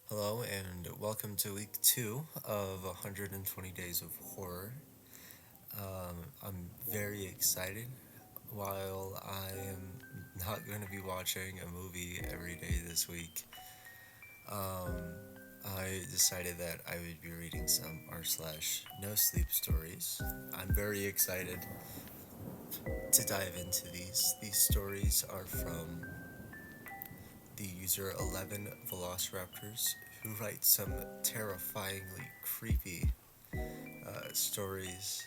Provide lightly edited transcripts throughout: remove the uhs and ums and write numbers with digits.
Hello, and welcome to week 2 of 120 Days of Horror. I'm very excited. While I am not going to be watching a movie every day this week, um, I decided that I would be reading some r/slash no sleep stories. I'm very excited to dive into these. These stories are from the user 11velociraptors, who writes some terrifyingly creepy stories.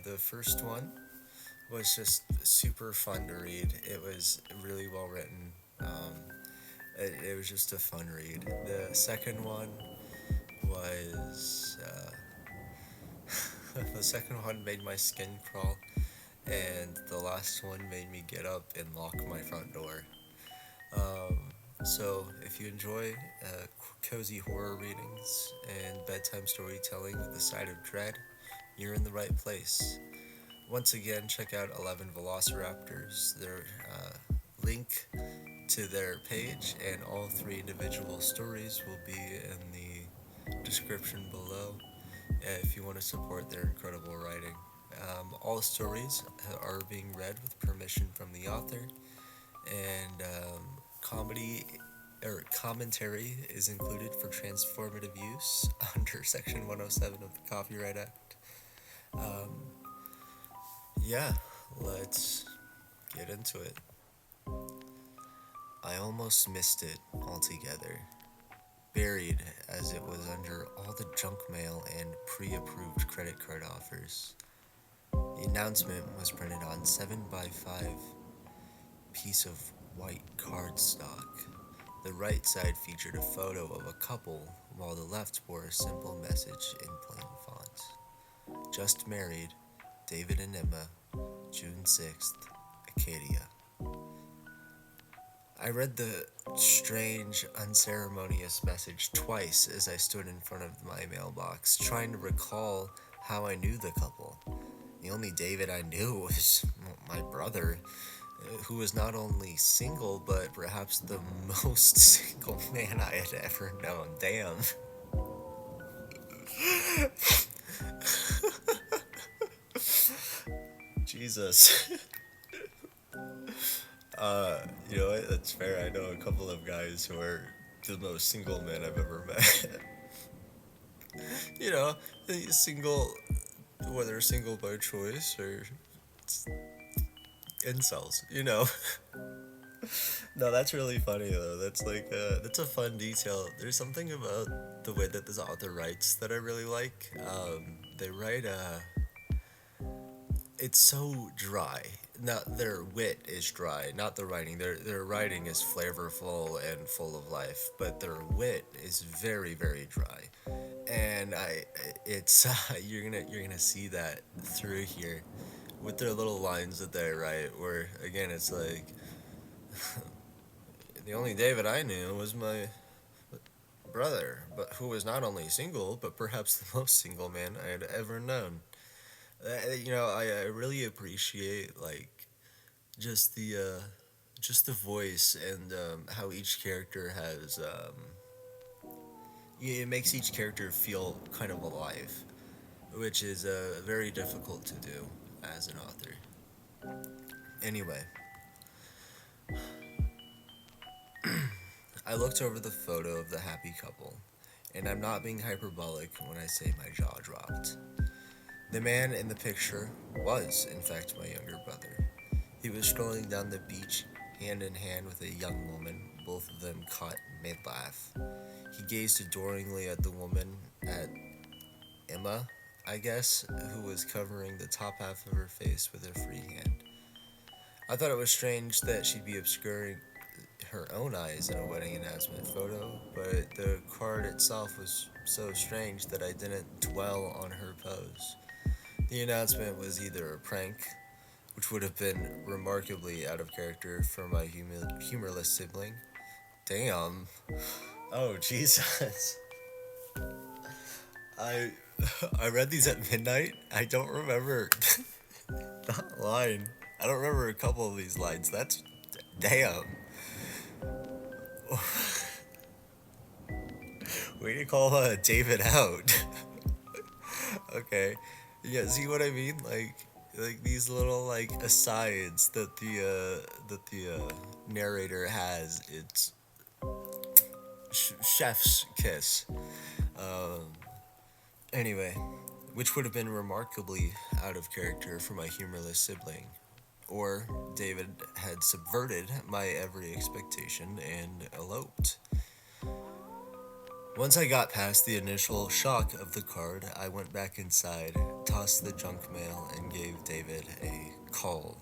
The first one was just super fun to read. It was really well written. It was just a fun read. The second one was the second one made my skin crawl, and the last one made me get up and lock my front door. Um, so, if you enjoy cozy horror readings and bedtime storytelling with a side of dread, you're in the right place. Once again, check out 11 Velociraptors. Their link to their page and all three individual stories will be in the description below if you want to support their incredible writing. All stories are being read with permission from the author, and comedy or commentary is included for transformative use under Section 107 of the Copyright Act. Um, yeah, let's get into it. I almost missed it altogether, buried as it was under all the junk mail and pre approved credit card offers. The announcement was printed on 7x5 piece of white cardstock. The right side featured a photo of a couple, while the left bore a simple message in plain font. Just married, David and Emma, June 6th, Acadia. I read the strange, unceremonious message twice as I stood in front of my mailbox, trying to recall how I knew the couple. The only David I knew was my brother, who was not only single, but perhaps the most single man I had ever known. Damn. Jesus. You know what? That's fair. I know a couple of guys who are the most single men I've ever met. You know, single, whether single by choice or incels, you know. No, that's really funny though. That's a fun detail. There's something about the way that this author writes that I really like. They write it's so dry. Not their wit is dry, not the writing. Their writing is flavorful and full of life, but their wit is very very dry. And it's you're gonna see that through here with their little lines that they write. Where again, it's like the only David I knew was my brother, but who was not only single, but perhaps the most single man I had ever known. I really appreciate like just the uh, just the voice and how each character has. It makes each character feel kind of alive, which is very difficult to do as an author. Anyway, I looked over the photo of the happy couple, and I'm not being hyperbolic when I say my jaw dropped. The man in the picture was, in fact, my younger brother. He was strolling down the beach, hand in hand with a young woman, both of them caught mid laugh. He gazed adoringly at the woman, at Emma, I guess, who was covering the top half of her face with her free hand. I thought it was strange that she'd be obscuring her own eyes in a wedding announcement photo, but the card itself was so strange that I didn't dwell on her pose. The announcement was either a prank, which would have been remarkably out of character for my humorless sibling. Damn. Oh, Jesus. I I read these at midnight. I don't remember that line. I don't remember a couple of these lines. That's damn. Way to call David out. Okay. Yeah, see what I mean? Like these little like asides that the narrator has. It's chef's kiss. Um, anyway, which would have been remarkably out of character for my humorless sibling. Or David had subverted my every expectation and eloped. Once I got past the initial shock of the card, I went back inside, tossed the junk mail, and gave David a call.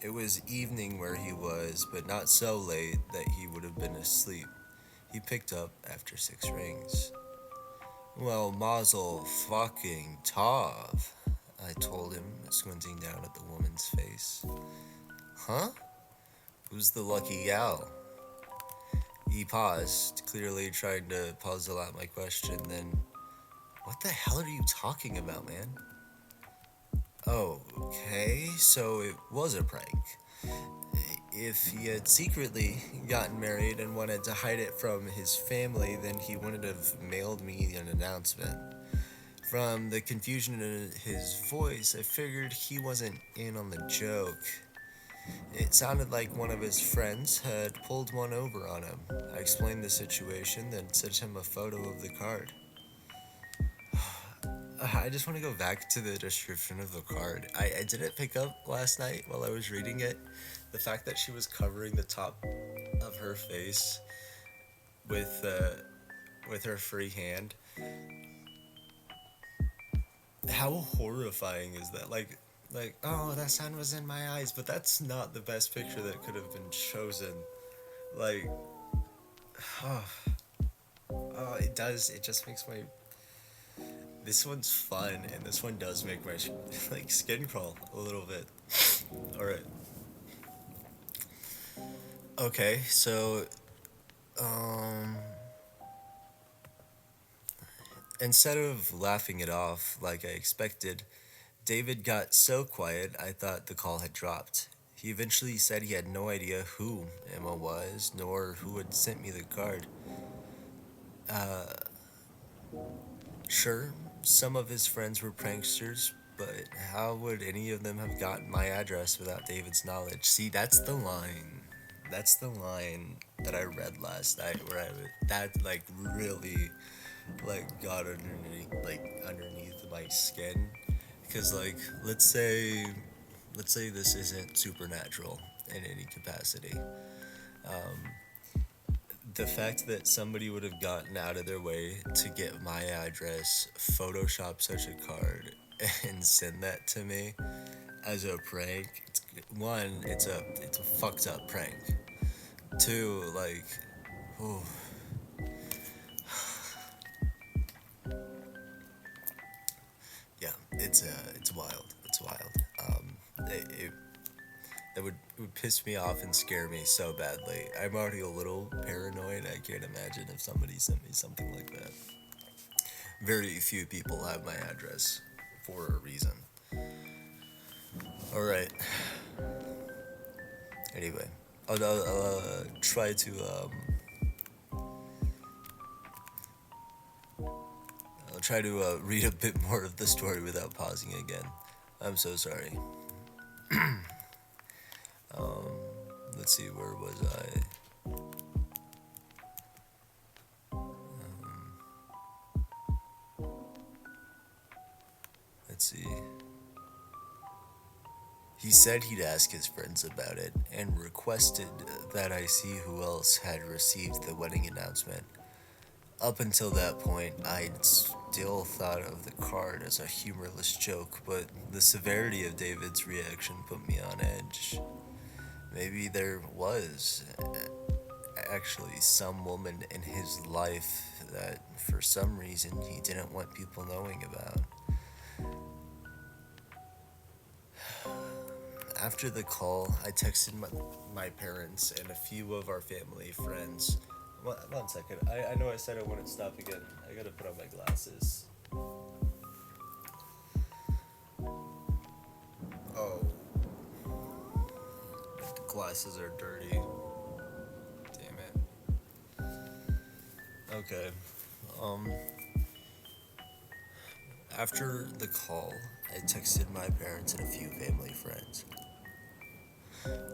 It was evening where he was, but not so late that he would have been asleep. He picked up after 6 rings. Well, mazel fucking tov, I told him, squinting down at the woman's face. Huh? Who's the lucky gal? He paused, clearly trying to puzzle out my question, then, what the hell are you talking about, man? Oh, okay, so it was a prank. If he had secretly gotten married and wanted to hide it from his family, then he wouldn't have mailed me an announcement. From the confusion in his voice, I figured he wasn't in on the joke. It sounded like one of his friends had pulled one over on him. I explained the situation, then sent him a photo of the card. I just want to go back to the description of the card. I didn't pick up last night while I was reading it the fact that she was covering the top of her face with her free hand. How horrifying is that? Like, oh, that sun was in my eyes, but that's not the best picture that could have been chosen. Like, oh, it does. It just makes my. This one's fun, and this one does make my like skin crawl a little bit. All right. Okay, so um, instead of laughing it off like I expected, David got so quiet I thought the call had dropped. He eventually said he had no idea who Emma was, nor who had sent me the card. Uh, sure, some of his friends were pranksters, but how would any of them have gotten my address without David's knowledge? See, that's the line. That's the line that I read last night where that like really like got underneath my skin because like let's say this isn't supernatural in any capacity. The fact that somebody would have gotten out of their way to get my address, Photoshop such a card, and send that to me as a prank. One, it's a fucked up prank. Two, like, oh, yeah, it's wild. It's wild. It would piss me off and scare me so badly. I'm already a little paranoid. I can't imagine if somebody sent me something like that. Very few people have my address for a reason. All right. Anyway, I'll try to read a bit more of the story without pausing again. I'm so sorry. Um, let's see, where was I? Let's see. He said he'd ask his friends about it and requested that I see who else had received the wedding announcement. Up until that point, I'd still thought of the card as a humorless joke, but the severity of David's reaction put me on edge. Maybe there was actually some woman in his life that for some reason he didn't want people knowing about. After the call, I texted my parents and a few of our family friends. One second. I know I said I wouldn't stop again. I gotta put on my glasses. Oh. The glasses are dirty. Damn it. Okay. Um, After the call, I texted my parents and a few family friends.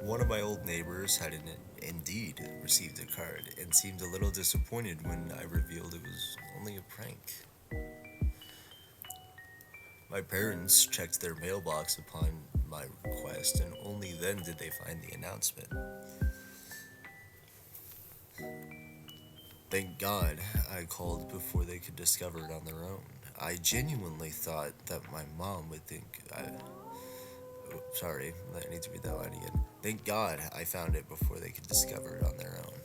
One of my old neighbors had indeed received a card and seemed a little disappointed when I revealed it was only a prank. My parents checked their mailbox upon my request, and only then did they find the announcement. Thank God I called before they could discover it on their own. I genuinely thought that my mom would think I. Oh, sorry, I need to read that line again. Thank God I found it before they could discover it on their own.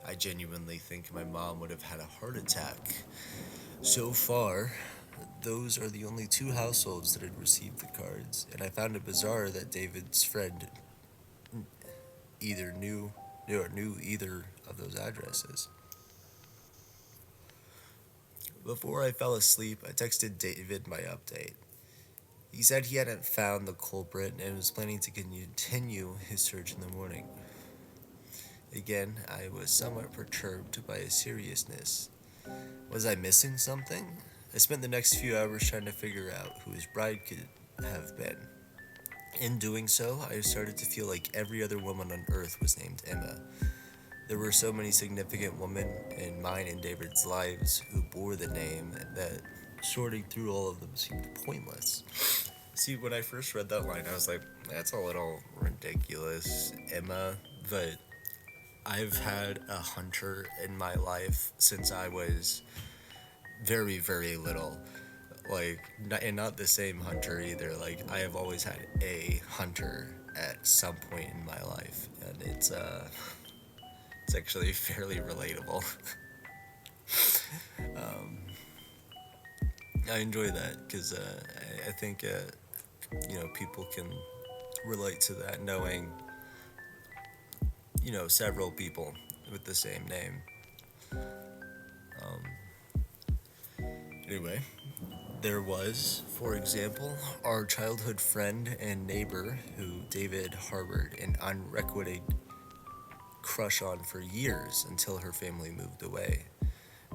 I genuinely think my mom would have had a heart attack. So far, those are the only two households that had received the cards, and I found it bizarre that David's friend either knew either of those addresses. Before I fell asleep, I texted David my update. He said he hadn't found the culprit and was planning to continue his search in the morning. Again, I was somewhat perturbed by his seriousness. Was I missing something? I spent the next few hours trying to figure out who his bride could have been. In doing so, I started to feel like every other woman on earth was named Emma. There were so many significant women in mine and David's lives who bore the name that sorting through all of them seemed pointless. See, when I first read that line, I was like, that's a little ridiculous, Emma, but I've had a hunter in my life since I was very, very little. Like, and not the same hunter either. Like, I have always had a hunter at some point in my life, and it's actually fairly relatable. um, I enjoy that because I think people can relate to that, knowing several people with the same name. Anyway, there was, for example, our childhood friend and neighbor who David harbored an unrequited crush on for years until her family moved away.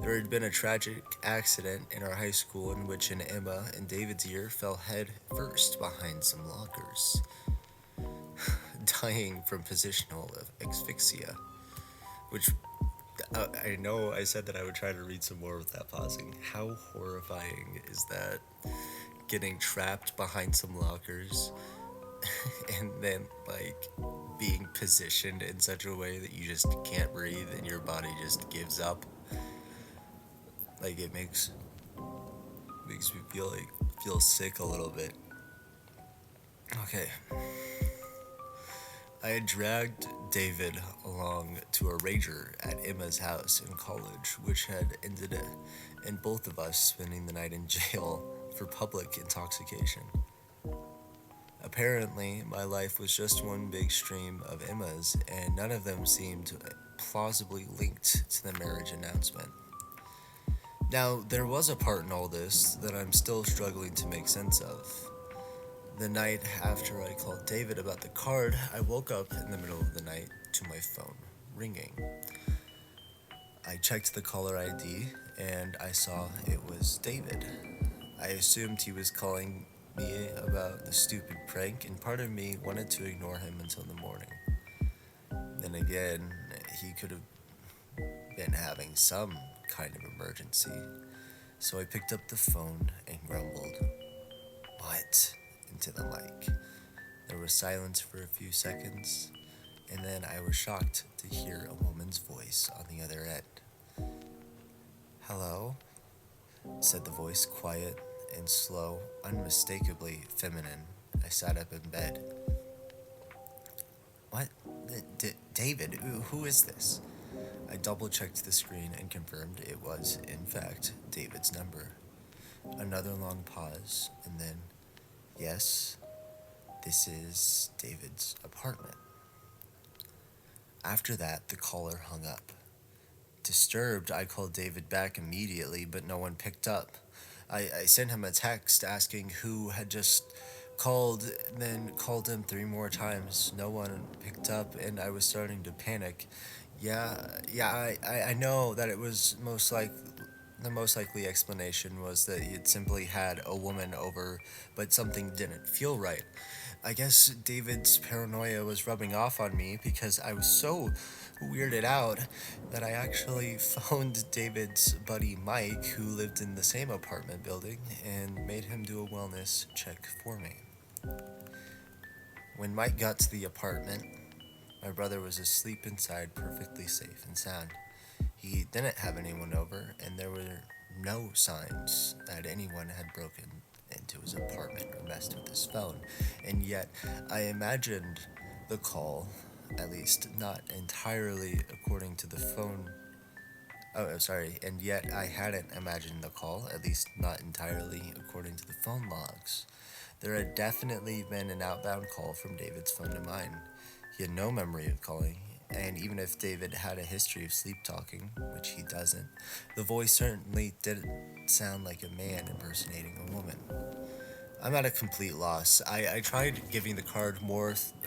There had been a tragic accident in our high school in which an Emma in David's year fell head first behind some lockers, dying from positional asphyxia, which I know I said that I would try to read some more without pausing. How horrifying is that? Getting trapped behind some lockers and then, like, being positioned in such a way that you just can't breathe and your body just gives up. Like, it makes me feel sick a little bit. Okay. I had dragged David along to a rager at Emma's house in college, which had ended in both of us spending the night in jail for public intoxication. Apparently, my life was just one big stream of Emmas, and none of them seemed plausibly linked to the marriage announcement. Now, there was a part in all this that I'm still struggling to make sense of. The night after I called David about the card, I woke up in the middle of the night to my phone ringing. I checked the caller ID and I saw it was David. I assumed he was calling me about the stupid prank, and part of me wanted to ignore him until the morning. Then again, he could have been having some kind of emergency. So I picked up the phone and grumbled, "What?" into the mic. There was silence for a few seconds, and then I was shocked to hear a woman's voice on the other end. "Hello?" said the voice, quiet and slow, unmistakably feminine. I sat up in bed. "What? David? Who is this?" I double checked the screen and confirmed it was, in fact, David's number. Another long pause, and then, "Yes, this is David's apartment." After that, the caller hung up. Disturbed, I called David back immediately, but no one picked up. I sent him a text asking who had just called, then called him 3 more times. No one picked up, and I was starting to panic. Yeah, I know that it was the most likely explanation was that he had simply had a woman over, but something didn't feel right. I guess David's paranoia was rubbing off on me because I was so weirded out that I actually phoned David's buddy Mike, who lived in the same apartment building, and made him do a wellness check for me. When Mike got to the apartment, my brother was asleep inside, perfectly safe and sound. He didn't have anyone over, and there were no signs that anyone had broken into his apartment or messed with his phone. And yet, I imagined the call, at least not entirely according to the phone. Oh, sorry. And yet, I hadn't imagined the call, at least not entirely according to the phone logs. There had definitely been an outbound call from David's phone to mine. He had no memory of calling, and even if David had a history of sleep talking, which he doesn't, the voice certainly didn't sound like a man impersonating a woman. I'm at a complete loss. I tried giving the card a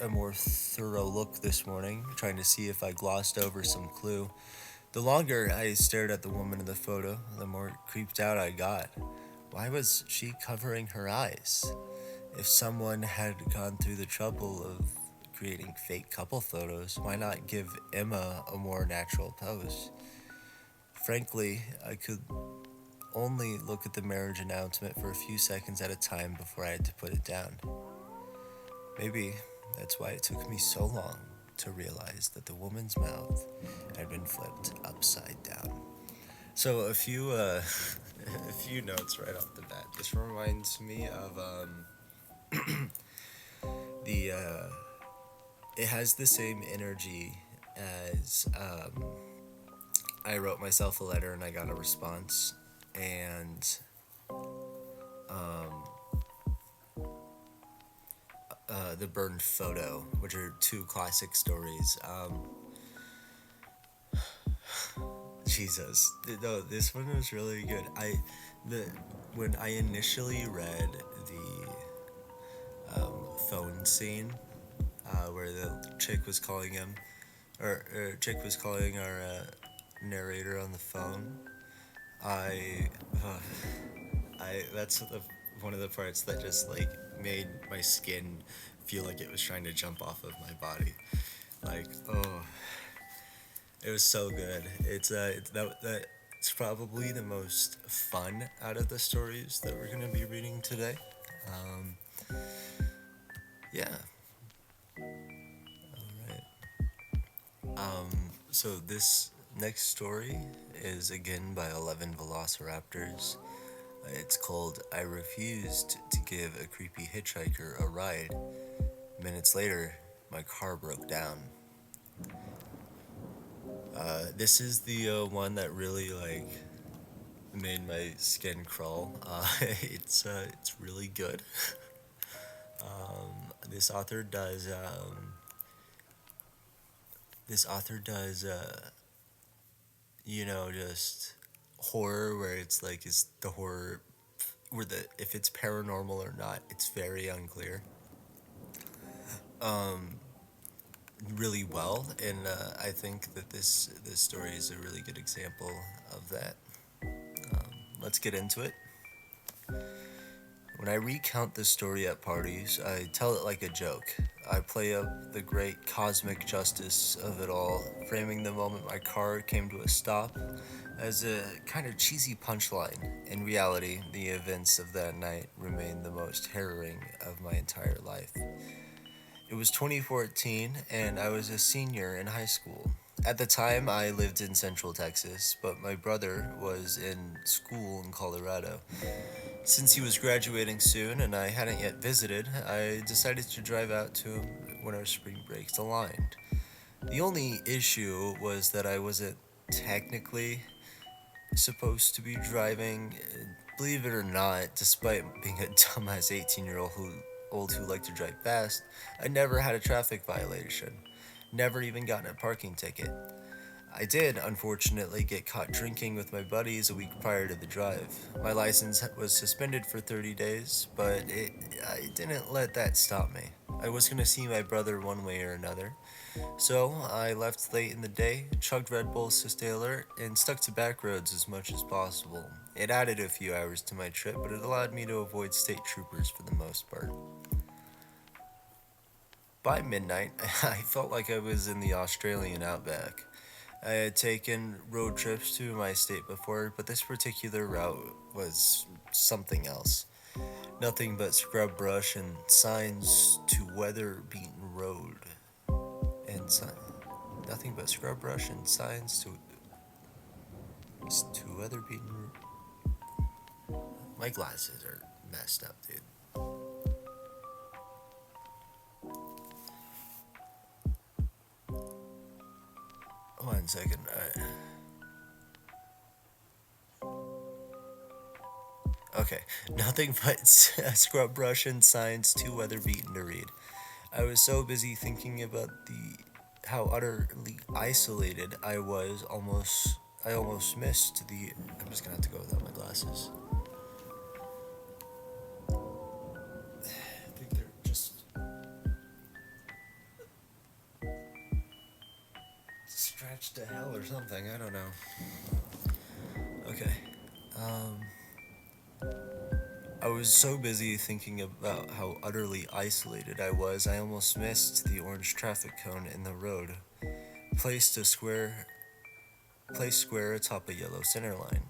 more thorough look this morning, trying to see if I glossed over some clue. The longer I stared at the woman in the photo, the more creeped out I got. Why was she covering her eyes? If someone had gone through the trouble of creating fake couple photos, why not give Emma a more natural pose? Frankly, I could only look at the marriage announcement for a few seconds at a time before I had to put it down. Maybe that's why it took me so long to realize that the woman's mouth had been flipped upside down. So a few a few notes right off the bat. This reminds me of the it has the same energy as I wrote myself a letter and I got a response, and the burned photo, which are two classic stories. Jesus, no, this one was really good. The when I initially read the phone scene, where the chick was calling him, or chick was calling our narrator on the phone. I, uh, that's one of the parts that just like made my skin feel like it was trying to jump off of my body. Like, oh, it was so good. It's probably the most fun out of the stories that we're gonna be reading today. Um, yeah. All right. So this next story is again by 11velociraptors. It's called "I Refused to Give a Creepy Hitchhiker a Ride. Minutes later, my car broke down." This is the one that really like made my skin crawl. It's really good. This author does just horror where it's like is the horror where the if it's paranormal or not, it's very unclear. Really well, and I think that this story is a really good example of that. Let's get into it. When I recount this story at parties, I tell it like a joke. I play up the great cosmic justice of it all, framing the moment my car came to a stop as a kind of cheesy punchline. In reality, the events of that night remain the most harrowing of my entire life. It was 2014, and I was a senior in high school. At the time, I lived in Central Texas, but my brother was in school in Colorado. Since he was graduating soon and I hadn't yet visited, I decided to drive out to him when our spring breaks aligned. The only issue was that I wasn't technically supposed to be driving. Believe it or not, despite being a dumbass 18-year-old who liked to drive fast, I never had a traffic violation. Never even gotten a parking ticket. I did, unfortunately, get caught drinking with my buddies a week prior to the drive. My license was suspended for 30 days, but I didn't let that stop me. I was gonna see my brother one way or another. So I left late in the day, chugged Red Bulls to stay alert, and stuck to back roads as much as possible. It added a few hours to my trip, but it allowed me to avoid state troopers for the most part. By midnight, I felt like I was in the Australian outback. I had taken road trips to my state before, but this particular route was something else. Nothing but scrub brush and signs to weather beaten road. And nothing but scrub brush and signs to weather beaten road. My glasses are messed up, dude. 1 second. Okay, nothing but scrub brush and signs too weather beaten to read. I was so busy thinking about the how utterly isolated I almost missed the. I'm just gonna have to go without my glasses. I think they're just scratched to hell or something. I don't know. Okay. Um, I was so busy thinking about how utterly isolated I was, I almost missed the orange traffic cone in the road, placed a square, placed square atop a yellow center line.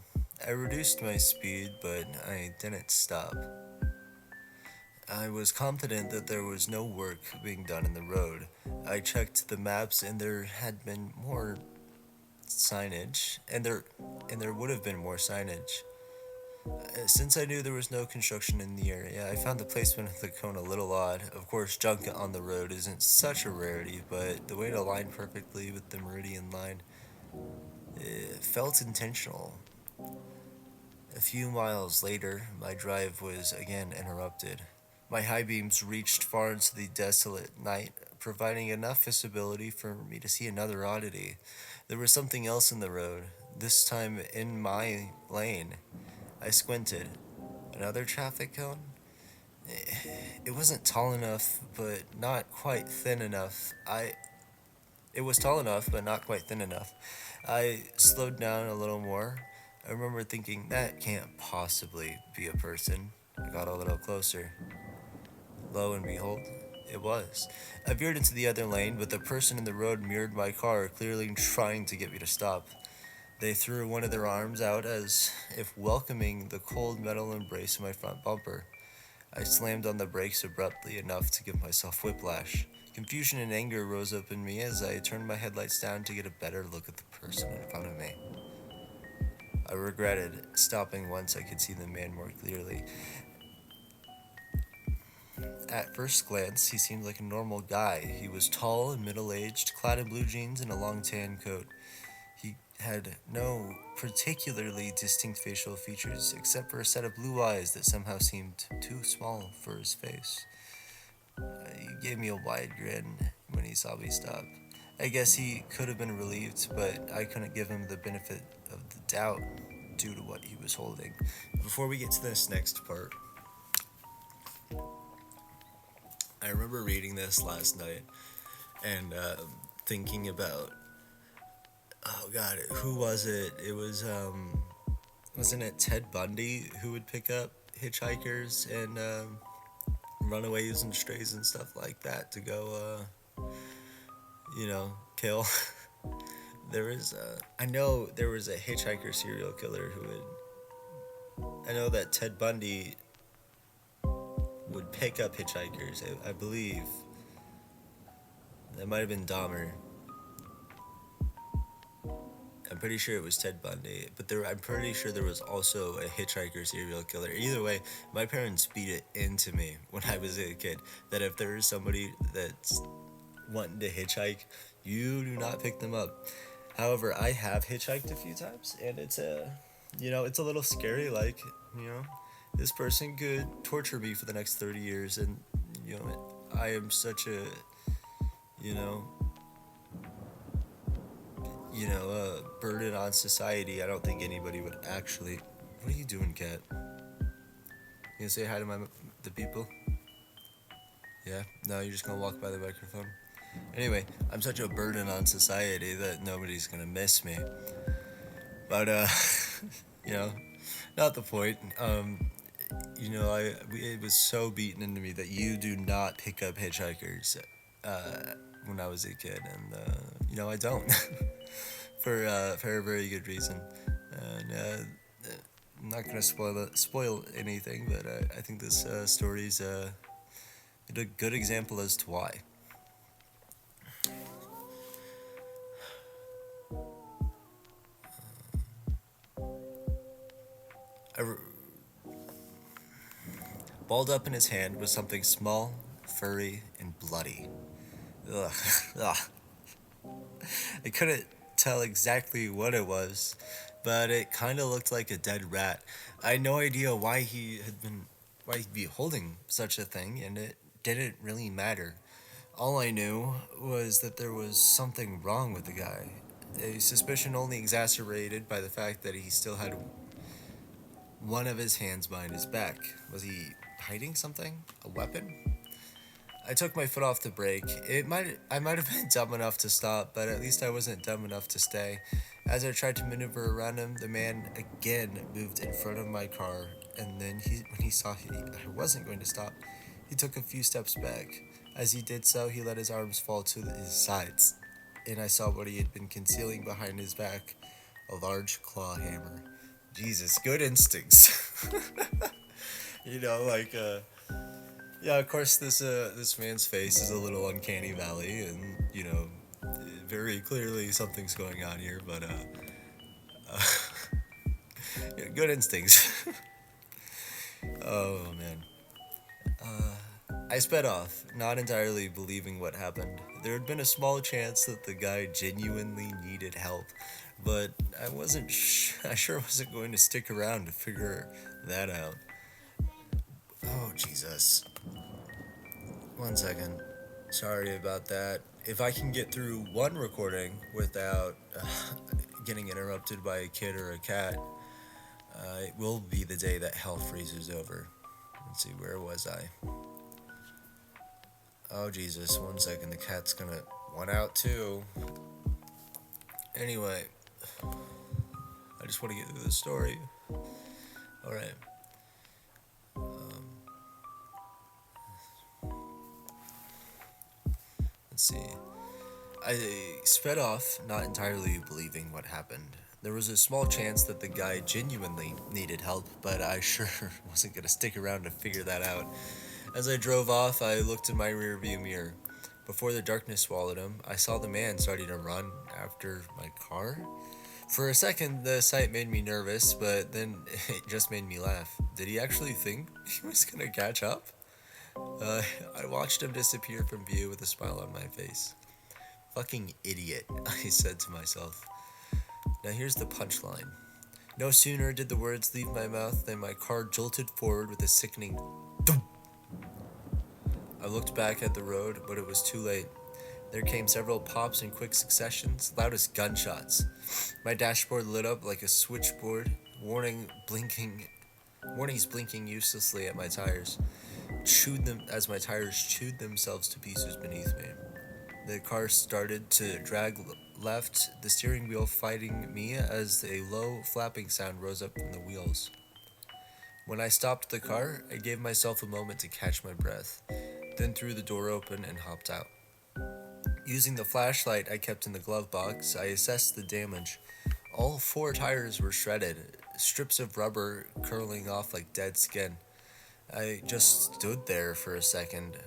I reduced my speed, but I didn't stop. I was confident that there was no work being done in the road. I checked the maps, and there had been more signage, and there would have been more signage. Since I knew there was no construction in the area, I found the placement of the cone a little odd. Of course, junk on the road isn't such a rarity, but the way to align perfectly with the meridian line felt intentional. A few miles later, my drive was again interrupted. My high beams reached far into the desolate night, providing enough visibility for me to see another oddity. There was something else in the road, this time in my lane. I squinted. Another traffic cone? It wasn't tall enough, but not quite thin enough. It was tall enough, but not quite thin enough. I slowed down a little more. I remember thinking, that can't possibly be a person. I got a little closer. Lo and behold, it was. I veered into the other lane, but the person in the road mirrored my car, clearly trying to get me to stop. They threw one of their arms out as if welcoming the cold metal embrace of my front bumper. I slammed on the brakes abruptly enough to give myself whiplash. Confusion and anger rose up in me as I turned my headlights down to get a better look at the person in front of me. I regretted stopping once I could see the man more clearly. At first glance, he seemed like a normal guy. He was tall and middle-aged, clad in blue jeans and a long tan coat. He had no particularly distinct facial features except for a set of blue eyes that somehow seemed too small for his face. He gave me a wide grin when he saw me stop. I guess he could have been relieved, but I couldn't give him the benefit of the doubt due to what he was holding. Before we get to this next part, I remember reading this last night and thinking about, oh god, who was it? It was, wasn't it Ted Bundy who would pick up hitchhikers and runaways and strays and stuff like that to go, kill? I know there was a hitchhiker serial killer who I know that Ted Bundy would pick up hitchhikers, I believe. That might have been Dahmer. I'm pretty sure it was Ted Bundy, but I'm pretty sure there was also a hitchhiker serial killer. Either way, my parents beat it into me when I was a kid that if there is somebody that's wanting to hitchhike, you do not pick them up. However, I have hitchhiked a few times, and it's a little scary. Like, this person could torture me for the next 30 years, and I am such a, burden on society. I don't think anybody would actually. What are you doing, cat? You gonna say hi to the people? Yeah? No, you're just gonna walk by the microphone? Anyway, I'm such a burden on society that nobody's gonna miss me. But, you know, not the point. It was so beaten into me that you do not pick up hitchhikers when I was a kid, and I don't for a very good reason. And I'm not gonna spoil anything, but I think this story's a good example as to why. I, balled up in his hand was something small, furry, and bloody. Ugh. Ugh. I couldn't tell exactly what it was, but it kind of looked like a dead rat. I had no idea why he'd be holding such a thing, and it didn't really matter. All I knew was that there was something wrong with the guy. A suspicion only exacerbated by the fact that he still had one of his hands behind his back. Was he hiding something? A weapon? I took my foot off the brake. I might have been dumb enough to stop, but at least I wasn't dumb enough to stay. As I tried to maneuver around him, the man again moved in front of my car, and then when he saw I wasn't going to stop, he took a few steps back. As he did so, he let his arms fall to his sides, and I saw what he had been concealing behind his back, a large claw hammer. Jesus, good instincts. you know, like Yeah, of course, this man's face is a little uncanny valley, and very clearly something's going on here. But yeah, good instincts. Oh man, I sped off, not entirely believing what happened. There had been a small chance that the guy genuinely needed help, but I sure wasn't going to stick around to figure that out. Oh Jesus. One second. Sorry about that. If I can get through one recording without getting interrupted by a kid or a cat, it will be the day that hell freezes over. Let's see, where was I? Oh, Jesus, one second. The cat's gonna want out too. Anyway, I just want to get through the story. Alright. Let's see. I sped off, not entirely believing what happened. There was a small chance that the guy genuinely needed help, but I sure wasn't going to stick around to figure that out. As I drove off, I looked in my rearview mirror. Before the darkness swallowed him, I saw the man starting to run after my car. For a second, the sight made me nervous, but then it just made me laugh. Did he actually think he was going to catch up? I watched him disappear from view with a smile on my face. Fucking idiot, I said to myself. Now here's the punchline. No sooner did the words leave my mouth than my car jolted forward with a sickening thump. I looked back at the road, but it was too late. There came several pops in quick successions, loud as gunshots. My dashboard lit up like a switchboard, warnings blinking uselessly at my tires, chewed them as my tires chewed themselves to pieces beneath me. The car started to drag left, the steering wheel fighting me as a low flapping sound rose up from the wheels. When I stopped the car, I gave myself a moment to catch my breath, then threw the door open and hopped out. Using the flashlight I kept in the glove box, I assessed the damage. All four tires were shredded, strips of rubber curling off like dead skin. I just stood there for a second,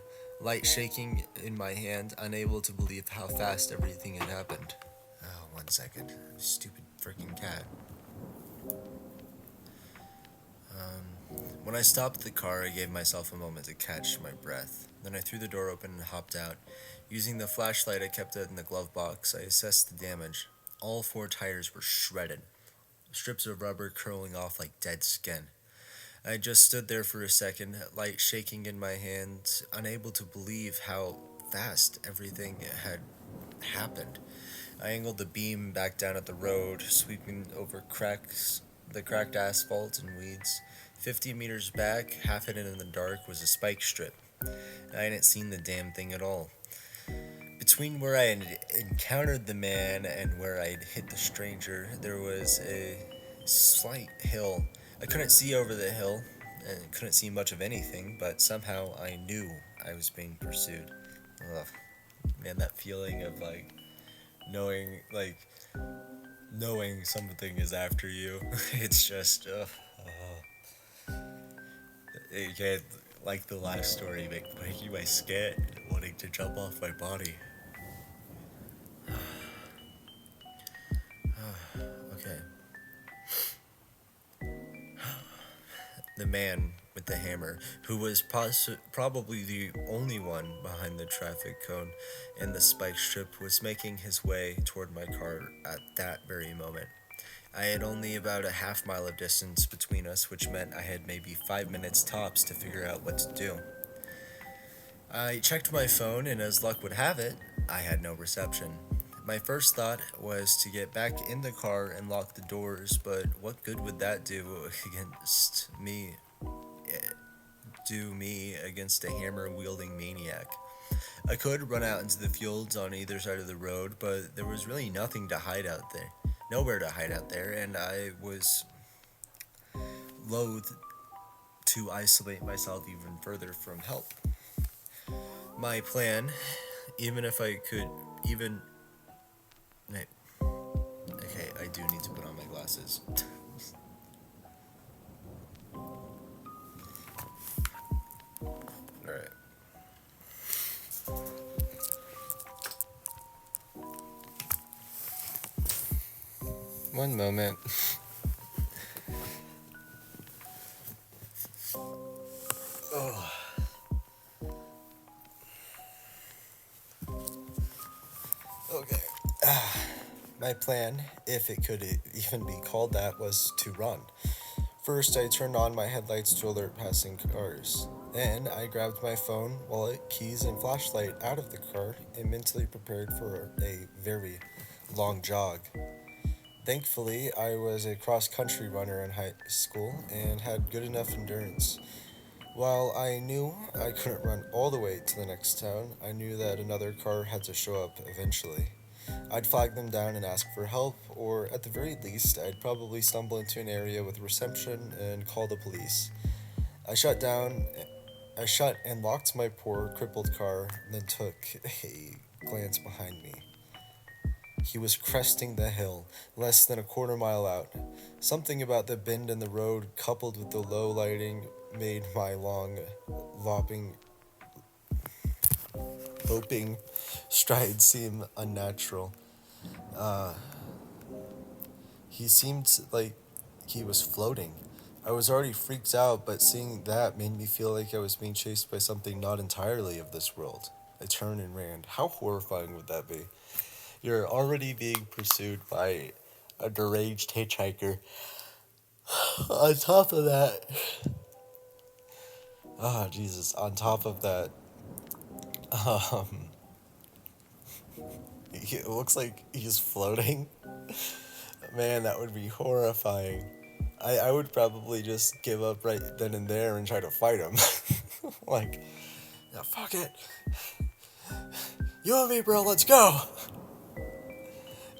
light shaking in my hand, unable to believe how fast everything had happened. Oh, one second. Stupid freaking cat. When I stopped the car, I gave myself a moment to catch my breath. Then I threw the door open and hopped out. Using the flashlight I kept in the glove box, I assessed the damage. All four tires were shredded, strips of rubber curling off like dead skin. I just stood there for a second, light shaking in my hand, unable to believe how fast everything had happened. I angled the beam back down at the road, sweeping over the cracked asphalt and weeds. 50 meters back, half hidden in the dark, was a spike strip. I hadn't seen the damn thing at all. Between where I had encountered the man and where I had hit the stranger, there was a slight hill. I couldn't see over the hill and couldn't see much of anything, but somehow I knew I was being pursued. Ugh. Man, that feeling of knowing, knowing something is after you. It's just, it can't, like the last story, making my scared, wanting to jump off my body. Okay. The man with the hammer, who was probably the only one behind the traffic cone and the spike strip, was making his way toward my car at that very moment. I had only about a half mile of distance between us, which meant I had maybe 5 minutes tops to figure out what to do. I checked my phone, and as luck would have it, I had no reception. My first thought was to get back in the car and lock the doors, but what good would that against me do me against a hammer wielding maniac? I could run out into the fields on either side of the road, but there was really nothing to hide out there. Nowhere to hide out there, and I was loath to isolate myself even further from help. My plan, even if I could, even. Okay, I do need to put on my glasses. Alright. One moment. Oh. Okay. My plan, if it could even be called that, was to run. First, I turned on my headlights to alert passing cars. Then, I grabbed my phone, wallet, keys, and flashlight out of the car and mentally prepared for a very long jog. Thankfully, I was a cross country runner in high school and had good enough endurance. While I knew I couldn't run all the way to the next town, I knew that another car had to show up eventually. I'd flag them down and ask for help, or at the very least, I'd probably stumble into an area with reception and call the police. I shut down, I shut and locked my poor, crippled car, then took a glance behind me. He was cresting the hill, less than a quarter mile out. Something about the bend in the road, coupled with the low lighting, made my long, lopping, loping stride seem unnatural. Uh, he seemed like he was floating. I was already freaked out, but seeing that made me feel like I was being chased by something not entirely of this world. I turned and ran. How horrifying would that be? You're already being pursued by a deranged hitchhiker. On top of that, Jesus, on top of that, um, it looks like he's floating. Man, that would be horrifying. I would probably just give up right then and there and try to fight him. Like, yeah, fuck it. You and me, bro, let's go.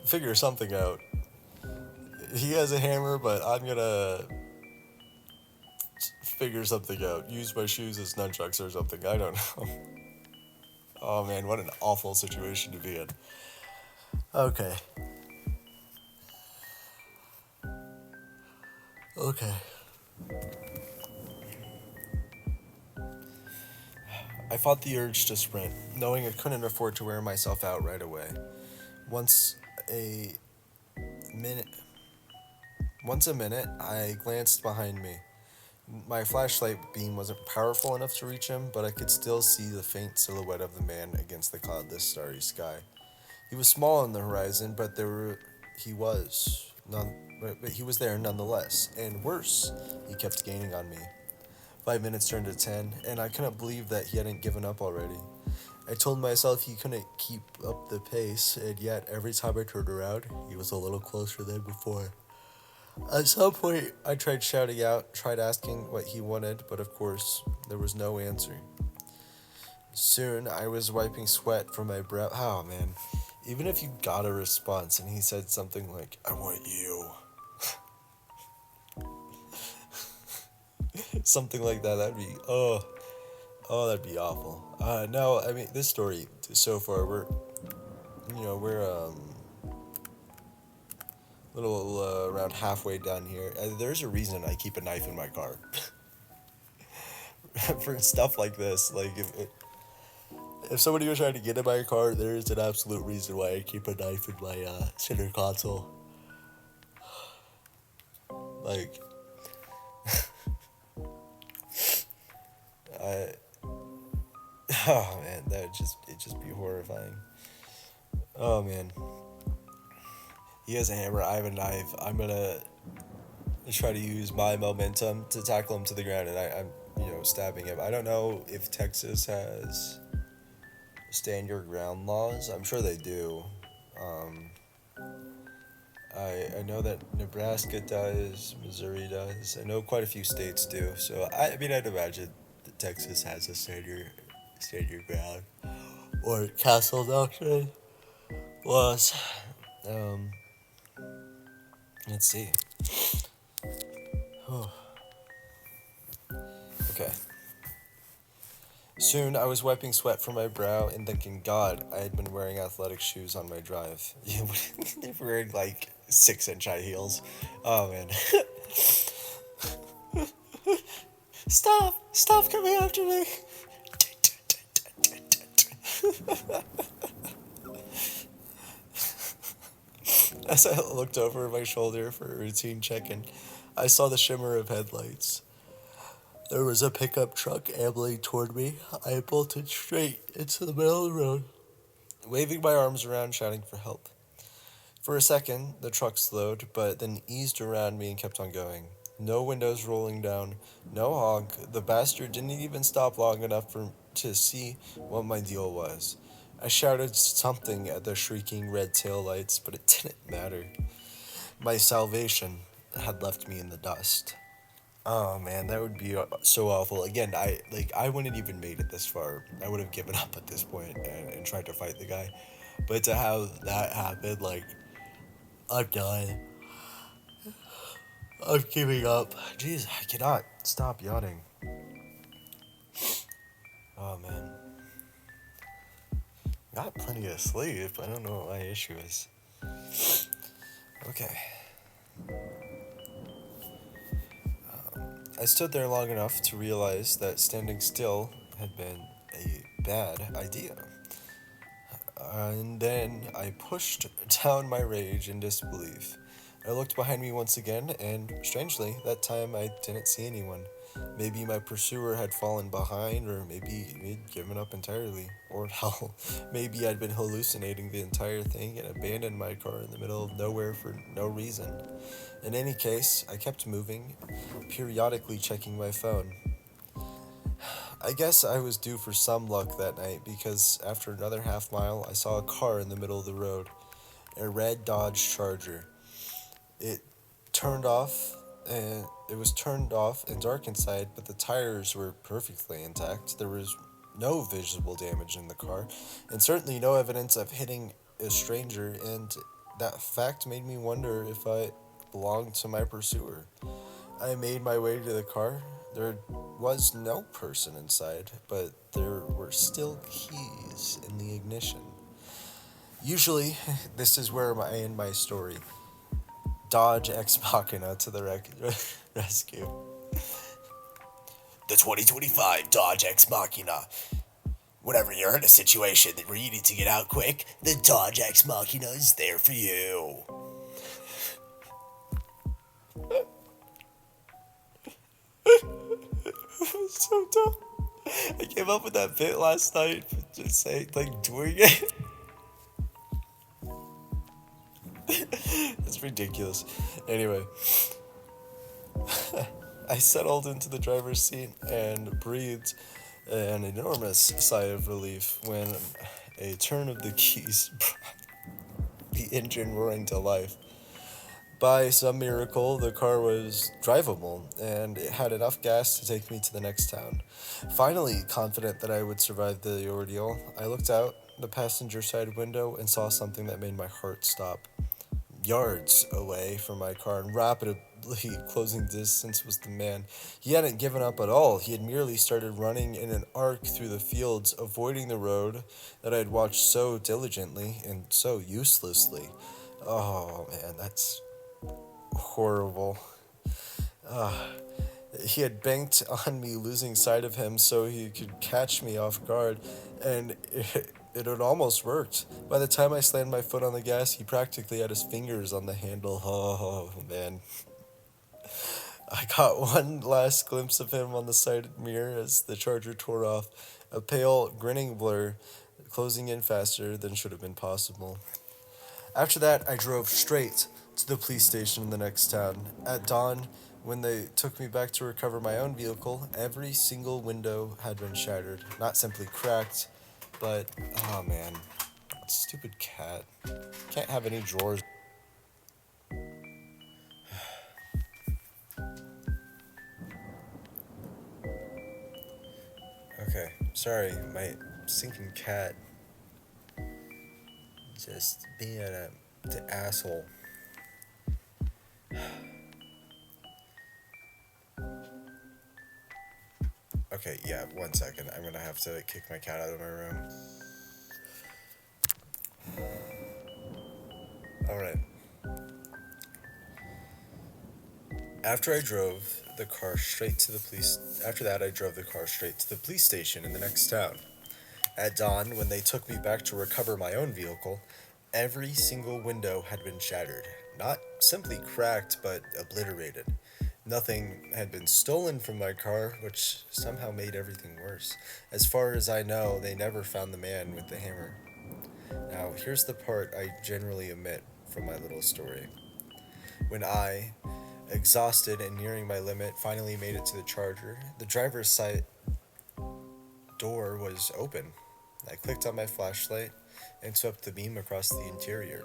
Figure something out. He has a hammer, but I'm gonna figure something out. Use my shoes as nunchucks or something. I don't know. Oh man, what an awful situation to be in. Okay. Okay. I fought the urge to sprint, knowing I couldn't afford to wear myself out right away. Once a minute Once a minute, I glanced behind me. My flashlight beam wasn't powerful enough to reach him, but I could still see the faint silhouette of the man against the cloudless starry sky. He was small on the horizon, but he was none but he was there nonetheless. And worse, he kept gaining on me. 5 minutes turned to 10, and I couldn't believe that he hadn't given up already. I told myself he couldn't keep up the pace, and yet every time I turned around, he was a little closer than before. At some point, I tried shouting out, tried asking what he wanted, but of course, there was no answer. Soon, I was wiping sweat from my brow. Oh, man. Even if you got a response and he said something like, I want you, something like that, that'd be, that'd be awful. No, I mean, this story, so far, we're little around halfway down here. There's a reason I keep a knife in my car. For stuff like this. Like, if somebody was trying to get in my car, there is an absolute reason why I keep a knife in my center console. Like, I. Oh man, it'd just be horrifying. Oh man, he has a hammer. I have a knife. I'm gonna try to use my momentum to tackle him to the ground, and I'm stabbing him. I don't know if Texas has stand your ground laws. I'm sure they do. Um, I know that Nebraska does, Missouri does. I know quite a few states do. So I mean, I'd imagine that Texas has a stand your ground or castle doctrine laws. Um, let's see. Okay. Soon, I was wiping sweat from my brow and thanking God I had been wearing athletic shoes on my drive. They're wearing like 6-inch high heels. Oh man. Stop coming after me. As I looked over my shoulder for a routine check-in, I saw the shimmer of headlights. There was a pickup truck ambling toward me. I bolted straight into the middle of the road, waving my arms around, shouting for help. For a second, the truck slowed, but then eased around me and kept on going. No windows rolling down, no honk. The bastard didn't even stop long enough to see what my deal was. I shouted something at the shrieking red taillights, but it didn't matter. My salvation had left me in the dust. Oh man, that would be so awful. Again, I wouldn't even made it this far. I would have given up at this point and tried to fight the guy. But to have that happen, like, I'm done. I'm giving up. Jeez, I cannot stop yawning. Oh man, got plenty of sleep. I don't know what my issue is. Okay. I stood there long enough to realize that standing still had been a bad idea. And then I pushed down my rage in disbelief. I looked behind me once again, and strangely, that time I didn't see anyone. Maybe my pursuer had fallen behind, or maybe he'd given up entirely. Or hell, maybe I'd been hallucinating the entire thing and abandoned my car in the middle of nowhere for no reason. In any case, I kept moving, periodically checking my phone. I guess I was due for some luck that night because after another half mile, I saw a car in the middle of the road, a red Dodge Charger. It turned off, and it was turned off and dark inside, but the tires were perfectly intact. There was no visible damage in the car, and certainly no evidence of hitting a stranger, and that fact made me wonder if I belonged to my pursuer. I made my way to the car. There was no person inside, but there were still keys in the ignition. Usually, this is where I end my story. Dodge Ex Machina to the rescue. The 2025 Dodge Ex Machina. Whenever you're in a situation where you need to get out quick, the Dodge Ex Machina is there for you. So dumb. I came up with that bit last night, just saying, like, doing it. It's ridiculous. Anyway, I settled into the driver's seat and breathed an enormous sigh of relief when a turn of the keys brought the engine roaring to life. By some miracle, the car was drivable and it had enough gas to take me to the next town. Finally, confident that I would survive the ordeal, I looked out the passenger side window and saw something that made my heart stop. Yards away from my car and rapidly closing distance was the man. He hadn't given up at all. He had merely started running in an arc through the fields, avoiding the road that I had watched so diligently and so uselessly. Oh man, that's horrible. He had banked on me losing sight of him so he could catch me off guard, and it had almost worked. By the time I slammed my foot on the gas, he practically had his fingers on the handle. Oh, man. I got one last glimpse of him on the side mirror as the charger tore off, a pale, grinning blur, closing in faster than should have been possible. After that, I drove straight to the police station in the next town. At dawn, when they took me back to recover my own vehicle, every single window had been shattered. Not simply cracked, but oh man, stupid cat. Can't have any drawers. Okay, sorry, my sinking cat just being the asshole. Okay, yeah, 1 second. I'm gonna have to kick my cat out of my room. Alright. After I drove the car straight to the police. After that, I drove the car straight to the police station in the next town. At dawn, when they took me back to recover my own vehicle, every single window had been shattered. Not simply cracked, but obliterated. Nothing had been stolen from my car, which somehow made everything worse. As far as I know, they never found the man with the hammer. Now, here's the part I generally omit from my little story. When I, exhausted and nearing my limit, finally made it to the charger, the driver's side door was open. I clicked on my flashlight and swept the beam across the interior.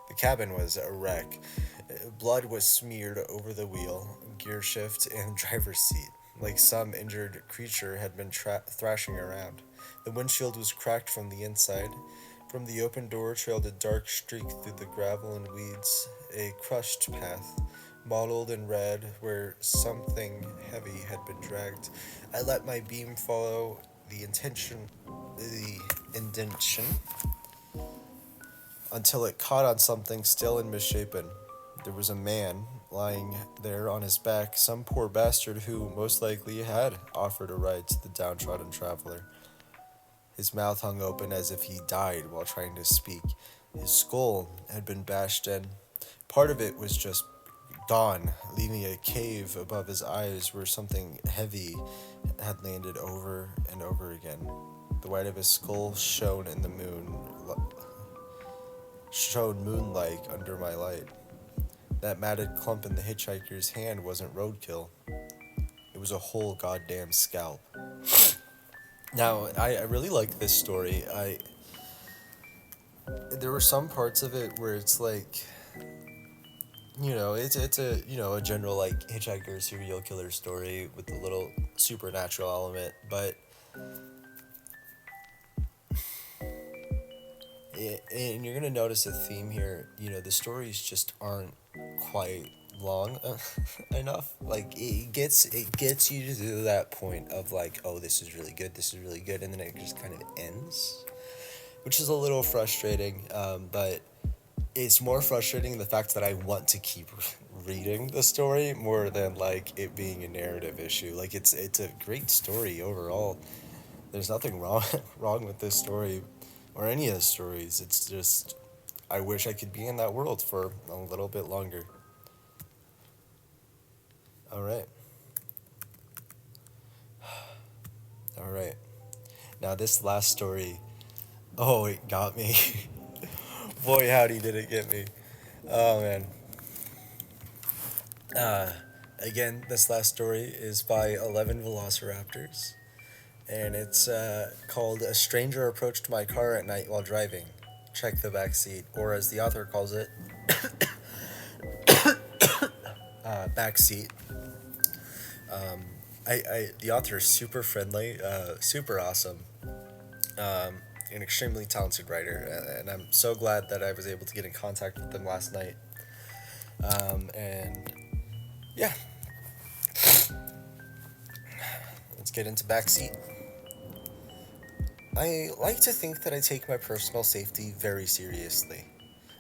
The cabin was a wreck. Blood was smeared over the wheel, gear shift, and driver's seat, like some injured creature had been thrashing around. The windshield was cracked from the inside. From the open door trailed a dark streak through the gravel and weeds, a crushed path, mottled in red where something heavy had been dragged. I let my beam follow the indention until it caught on something still and misshapen. There was a man lying there on his back, some poor bastard who most likely had offered a ride to the downtrodden traveler. His mouth hung open as if he died while trying to speak. His skull had been bashed in. Part of it was just gone, leaving a cave above his eyes where something heavy had landed over and over again. The white of his skull shone in the moonlike under my light. That matted clump in the hitchhiker's hand wasn't roadkill. It was a whole goddamn scalp. Now, I really like this story. There were some parts of it where it's like, it's a a general like hitchhiker serial killer story with a little supernatural element, but and you're gonna notice a theme here. The stories just aren't quite long enough. Like it gets you to that point of like, oh, this is really good, and then it just kind of ends, which is a little frustrating. But it's more frustrating the fact that I want to keep reading the story more than like it being a narrative issue. Like it's a great story overall. There's nothing wrong wrong with this story or any of the stories. It's just I wish I could be in that world for a little bit longer. All right. All right. Now this last story, oh, it got me. Boy, howdy did it get me. Oh man. Uh, Again, this last story is by 11velociraptors, and it's called "A Stranger Approached My Car at Night While Driving. Check the back seat," or as the author calls it, back seat. The author is super friendly, super awesome, um, an extremely talented writer, and I'm so glad that I was able to get in contact with them last night. And yeah, let's get into backseat. I like to think that I take my personal safety very seriously.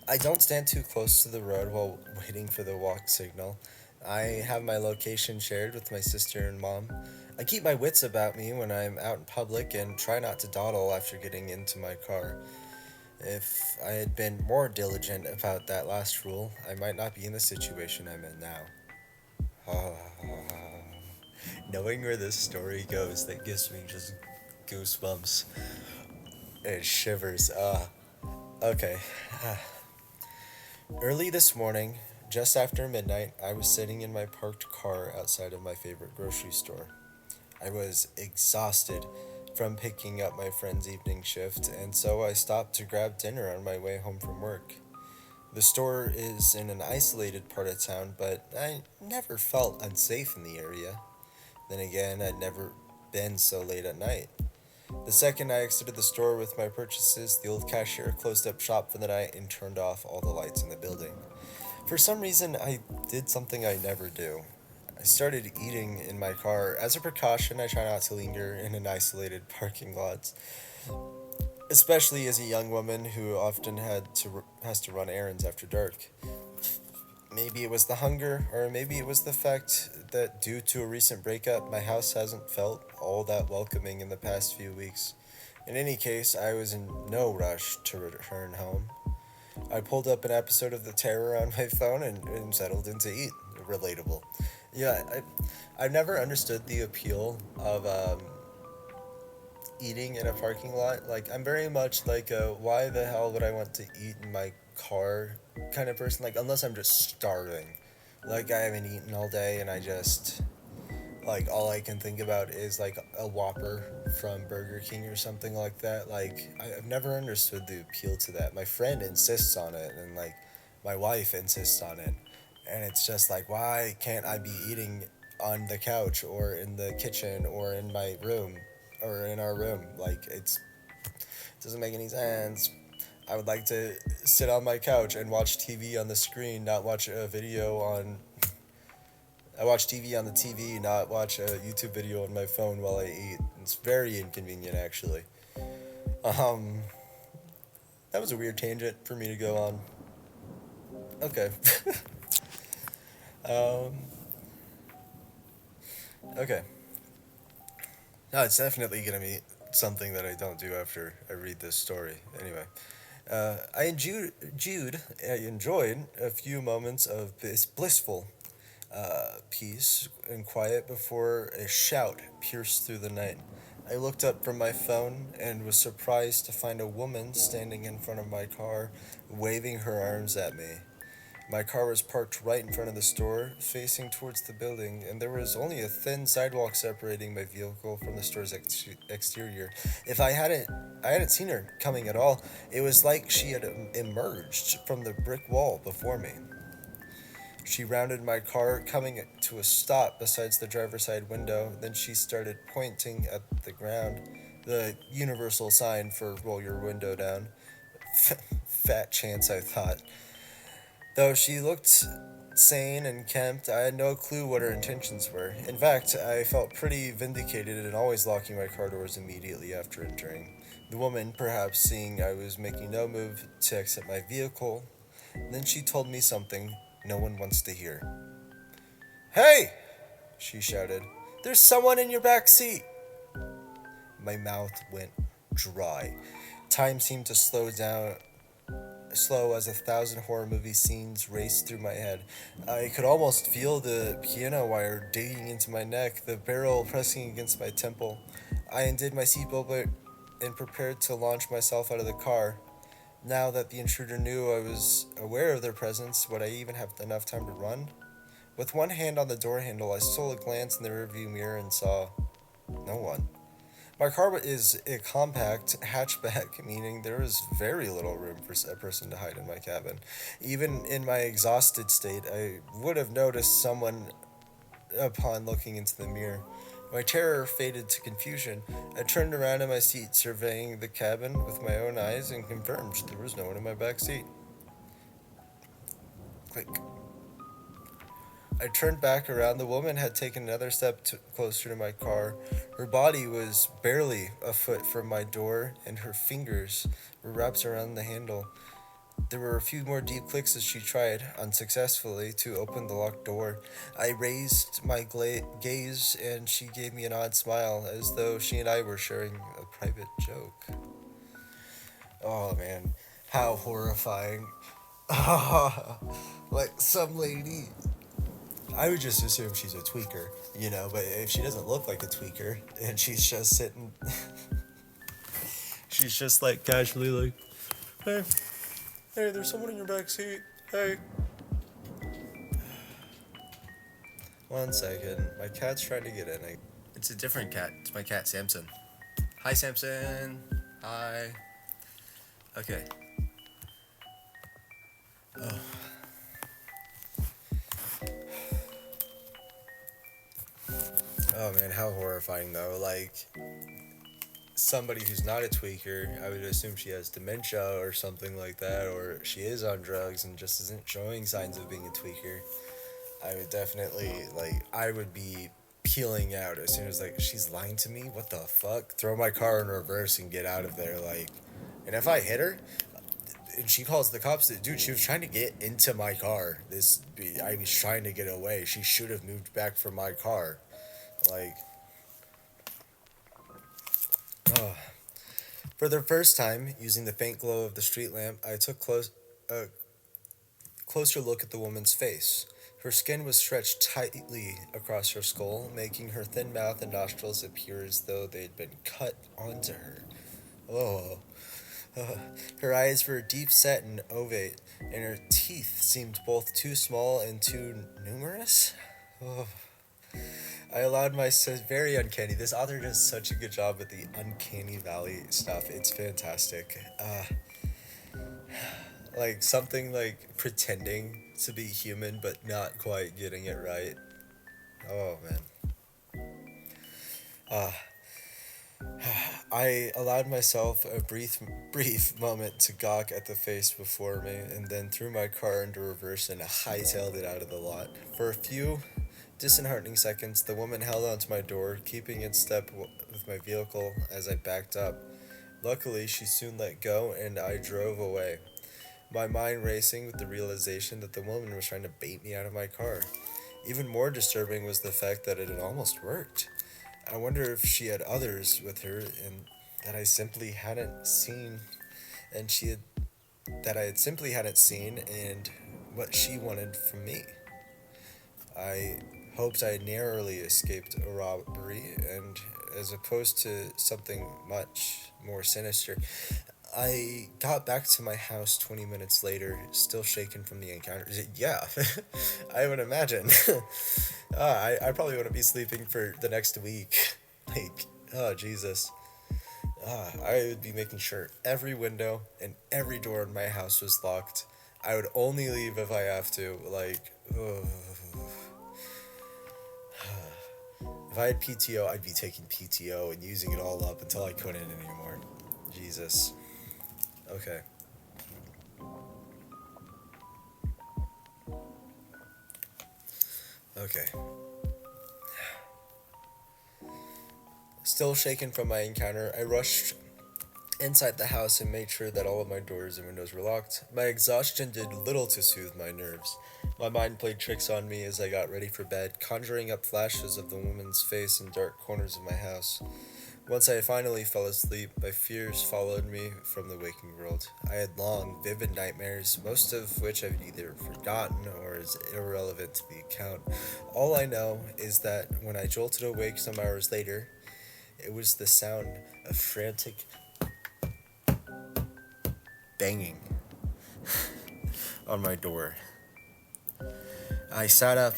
I don't stand too close to the road while waiting for the walk signal. I have my location shared with my sister and mom. I keep my wits about me when I'm out in public and try not to dawdle after getting into my car. If I had been more diligent about that last rule, I might not be in the situation I'm in now. Knowing where this story goes, that gives me just goosebumps and shivers. Okay. Early this morning, just after midnight, I was sitting in my parked car outside of my favorite grocery store. I was exhausted from picking up my friend's evening shift, and so I stopped to grab dinner on my way home from work. The store is in an isolated part of town, but I never felt unsafe in the area. Then again, I'd never been so late at night. The second I exited the store with my purchases, the old cashier closed up shop for the night and turned off all the lights in the building. For some reason, I did something I never do. I started eating in my car. As a precaution, I try not to linger in an isolated parking lot, especially as a young woman who often has to run errands after dark. Maybe it was the hunger, or maybe it was the fact that due to a recent breakup, my house hasn't felt all that welcoming in the past few weeks. In any case, I was in no rush to return home. I pulled up an episode of The Terror on my phone and settled in to eat. Relatable. Yeah, I've never understood the appeal of eating in a parking lot. Like, I'm very much like a why the hell would I want to eat in my car kind of person. Like, unless I'm just starving. Like, I haven't eaten all day and I just, like, all I can think about is like a Whopper from Burger King or something like that. Like, I've never understood the appeal to that. My friend insists on it, and like my wife insists on it, and it's just like, why can't I be eating on the couch or in the kitchen or in my room or in our room? Like, it doesn't make any sense. I would like to sit on my couch and watch TV on the screen, not watch a video on. I watch TV on the TV, not watch a YouTube video on my phone while I eat. It's very inconvenient, actually. Um, that was a weird tangent for me to go on. Okay. um, okay. No, it's definitely gonna be something that I don't do after I read this story. Anyway, I enjoyed a few moments of this blissful peace and quiet before a shout pierced through the night. I looked up from my phone and was surprised to find a woman standing in front of my car, waving her arms at me. My car was parked right in front of the store, facing towards the building, and there was only a thin sidewalk separating my vehicle from the store's exterior. If I hadn't seen her coming at all. It was like she had emerged from the brick wall before me. She rounded my car, coming to a stop beside the driver's side window. Then she started pointing at the ground, the universal sign for roll your window down. Fat chance, I thought. Though she looked sane and kempt, I had no clue what her intentions were. In fact, I felt pretty vindicated in always locking my car doors immediately after entering. The woman, perhaps seeing I was making no move to exit my vehicle, then she told me something no one wants to hear. "Hey!" she shouted. "There's someone in your back seat!" My mouth went dry. Time seemed to slow as a thousand horror movie scenes raced through my head. I could almost feel the piano wire digging into my neck, the barrel pressing against my temple. I undid my seatbelt and prepared to launch myself out of the car. Now that the intruder knew I was aware of their presence, would I even have enough time to run? With one hand on the door handle, I stole a glance in the rearview mirror and saw no one. My car is a compact hatchback, meaning there is very little room for a person to hide in my cabin. Even in my exhausted state, I would have noticed someone upon looking into the mirror. My terror faded to confusion. I turned around in my seat, surveying the cabin with my own eyes, and confirmed there was no one in my back seat. Click. I turned back around. The woman had taken another step closer to my car. Her body was barely a foot from my door, and her fingers were wrapped around the handle. There were a few more deep clicks as she tried, unsuccessfully, to open the locked door. I raised my gaze, and she gave me an odd smile, as though she and I were sharing a private joke. Oh man, how horrifying. Like some lady. I would just assume she's a tweaker, but if she doesn't look like a tweaker, and she's just sitting, she's just like casually like, hey, hey, there's someone in your back seat. Hey. One second. My cat's trying to get in. It's a different cat. It's my cat, Samson. Hi, Samson. Hi. Okay. Oh. Oh man, how horrifying though. Like, somebody who's not a tweaker, I would assume she has dementia or something like that, or she is on drugs and just isn't showing signs of being a tweaker. I would definitely, I would be peeling out as soon as, she's lying to me? What the fuck? Throw my car in reverse and get out of there, and if I hit her, and she calls the cops, dude, she was trying to get into my car. I was trying to get away. She should have moved back from my car. Like, oh. For the first time, using the faint glow of the street lamp, I took a closer look at the woman's face. Her skin was stretched tightly across her skull, making her thin mouth and nostrils appear as though they'd been cut onto her. Oh. Her eyes were deep set and ovate, and her teeth seemed both too small and too numerous. Oh. I allowed myself very uncanny. This author does such a good job with the uncanny valley stuff. It's fantastic. Something like pretending to be human but not quite getting it right. Oh man. Uh, I allowed myself a brief moment to gawk at the face before me, and then threw my car into reverse and hightailed it out of the lot. For a few disheartening seconds, the woman held onto my door, keeping in step with my vehicle as I backed up. Luckily, she soon let go, and I drove away, my mind racing with the realization that the woman was trying to bait me out of my car. Even more disturbing was the fact that it had almost worked. I wonder if she had others with her and that I simply hadn't seen and she had that I had simply hadn't seen and what she wanted from me. I hoped I narrowly escaped a robbery and as opposed to something much more sinister. I got back to my house 20 minutes later, still shaken from the encounter. Yeah, I would imagine. I probably wouldn't be sleeping for the next week. Oh, Jesus. I would be making sure every window and every door in my house was locked. I would only leave if I have to. If I had PTO, I'd be taking PTO and using it all up until I couldn't anymore. Jesus. Okay. Okay. Still shaken from my encounter, I rushed inside the house and made sure that all of my doors and windows were locked. My exhaustion did little to soothe my nerves. My mind played tricks on me as I got ready for bed, conjuring up flashes of the woman's face in dark corners of my house. Once I finally fell asleep, my fears followed me from the waking world. I had long, vivid nightmares, most of which I've either forgotten or is irrelevant to the account. All I know is that when I jolted awake some hours later, it was the sound of frantic banging on my door. I sat up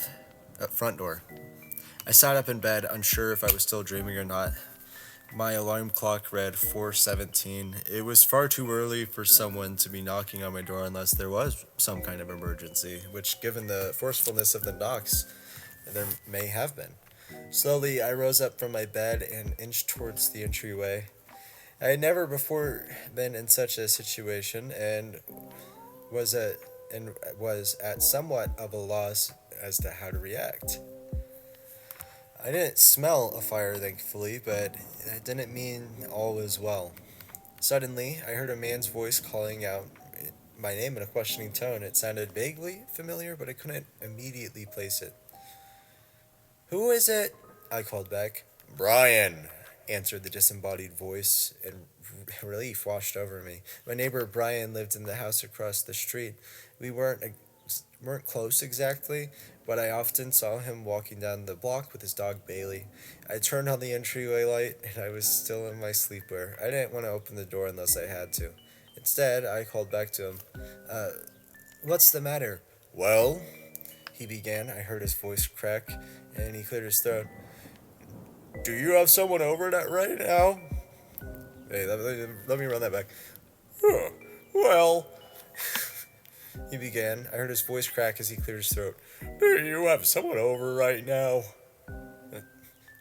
at front door. I sat up in bed, unsure if I was still dreaming or not. My alarm clock read 4:17. It was far too early for someone to be knocking on my door unless there was some kind of emergency, which, given the forcefulness of the knocks, there may have been. Slowly, I rose up from my bed and inched towards the entryway. I had never before been in such a situation was at and was at somewhat of a loss as to how to react. I didn't smell a fire, thankfully, but that didn't mean all was well. Suddenly, I heard a man's voice calling out my name in a questioning tone. It sounded vaguely familiar, but I couldn't immediately place it. "Who is it?" I called back. "Brian," answered the disembodied voice, and relief washed over me. My neighbor Brian lived in the house across the street. We weren't close exactly, but I often saw him walking down the block with his dog Bailey. I turned on the entryway light, and I was still in my sleepwear. I didn't want to open the door unless I had to. Instead, I called back to him. Uh, what's the matter? "Well," he began. I heard his voice crack, and he cleared his throat. "Do you have someone over that right now?" Hey, let me run that back. "Huh. Well," he began. I heard his voice crack as he cleared his throat. "Do you have someone over right now?"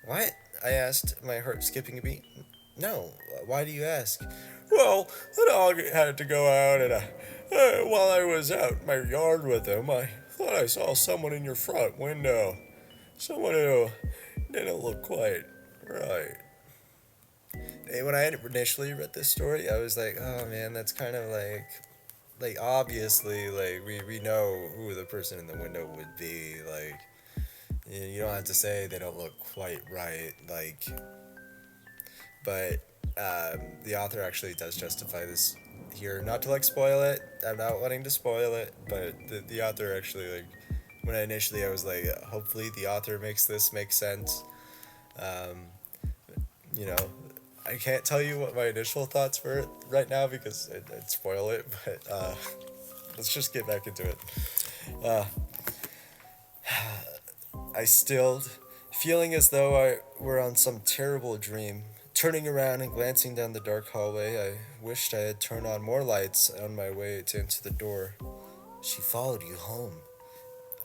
"What?" I asked, my heart skipping a beat. "No. Why do you ask?" "Well, the dog had to go out, and while I was out in my yard with him, I thought I saw someone in your front window. Someone who didn't look quite right." And when I had initially read this story, I was like, "Oh man, that's kind of like obviously, like we know who the person in the window would be. Like, you don't have to say they don't look quite right. Like, but the author actually does justify this here. Not to like spoil it. I'm not wanting to spoil it, but the author actually like when I was like, hopefully the author makes this make sense. Um, you know, I can't tell you what my initial thoughts were right now because I'd spoil it, but let's just get back into it. Uh, I stilled, feeling as though I were on some terrible dream. Turning around and glancing down the dark hallway, I wished I had turned on more lights on my way to enter the door. "She followed you home,"